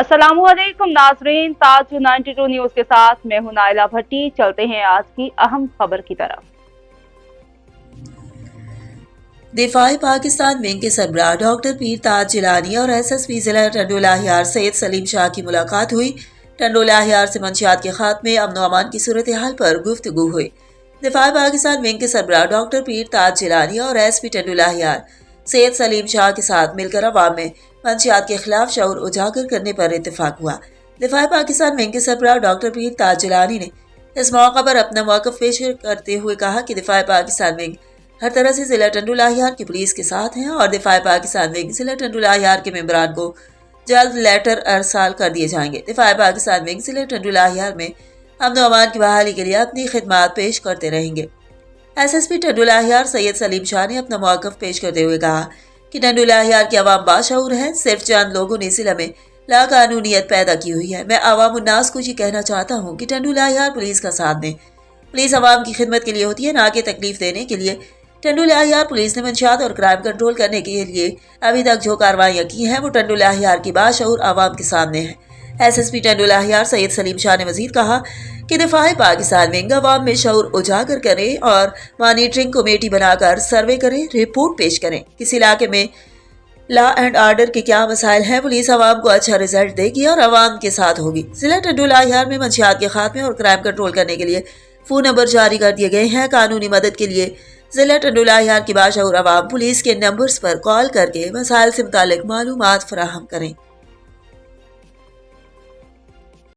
अस्सलामुअलैकुम नाजरीन, ताज 92 न्यूज के साथ मैं हूं नाइला भट्टी। चलते हैं आज की अहम खबर की तरफ। दिफाई पाकिस्तान विंग के सरबराह डॉक्टर पीर ताज जिलानी और SSP जिला टंडोला हियार सैयद सलीम शाह की मुलाकात हुई। टंडोला हियार से मंशियात के खात्मे, अमन अमान की सूरत हाल पर गुफ्तगू हुई। दिफाई पाकिस्तान विंग के सरबराह डॉक्टर पीर ताज जिलानी और SP टंडोला हियार सैयद सलीम शाह के साथ मिलकर अवाम में मंशियात के खिलाफ शऊर उजागर करने पर इत्तेफाक हुआ। दिफाई पाकिस्तान विंग के सरबराह डॉक्टर पीर ताज जिलानी ने इस मौका पर अपना मौक़िफ़ पेश करते हुए कहा कि दिफाई पाकिस्तान विंग हर तरह से जिला टंडोला हियार की पुलिस के साथ हैं और दिफाई पाकिस्तान विंग जिला टंडोला हियार के मेंबरान को जल्द लेटर अरसाल कर दिए जाएंगे। दिफाई पाकिस्तान विंग जिला टंडोला हियार में अमन अमान की बहाली के लिए अपनी खिदमात पेश करते रहेंगे। SSP टंडोला हियार सैयद सलीम शाह ने अपना मौक़िफ़ पेश करते हुए कहा कि टंडोला हियार के अवाम बाशऊर हैं। सिर्फ चंद लोगों ने जिला में लाकानूनियत पैदा की हुई है। मैं अवाम उन्नास को ये कहना चाहता हूँ कि टंडोला हियार पुलिस का साथ दें। पुलिस अवाम की खिदमत के लिए होती है, ना कि तकलीफ देने के लिए। टंडोला हियार पुलिस ने मंशियात और क्राइम कंट्रोल करने के लिए अभी तक जो कार्रवाइयाँ की हैं वो टंडोला हियार की बाशऊर अवाम के सामने है। SSP टंडोला हियार सैयद सलीम शाह ने मजीद कहा कि दिफाई पाकिस्तान विंग अवाम में शऊर उजागर करें और मॉनिटरिंग कमेटी बनाकर सर्वे करें, रिपोर्ट पेश करें। किसी इलाके में लॉ एंड ऑर्डर के क्या मसाइल हैं, पुलिस अवाम को अच्छा रिजल्ट देगी और अवाम के साथ होगी। जिला टंडोला हियार में मंशियात के खात्मे और क्राइम कंट्रोल करने के लिए फ़ोन नंबर जारी कर दिए गए हैं। कानूनी मदद के लिए जिला टंडोला हियार की बाशऊर अवाम पुलिस के नंबर्स पर कॉल करके मसाइल से मुतालिक मालूमात फराहम करें।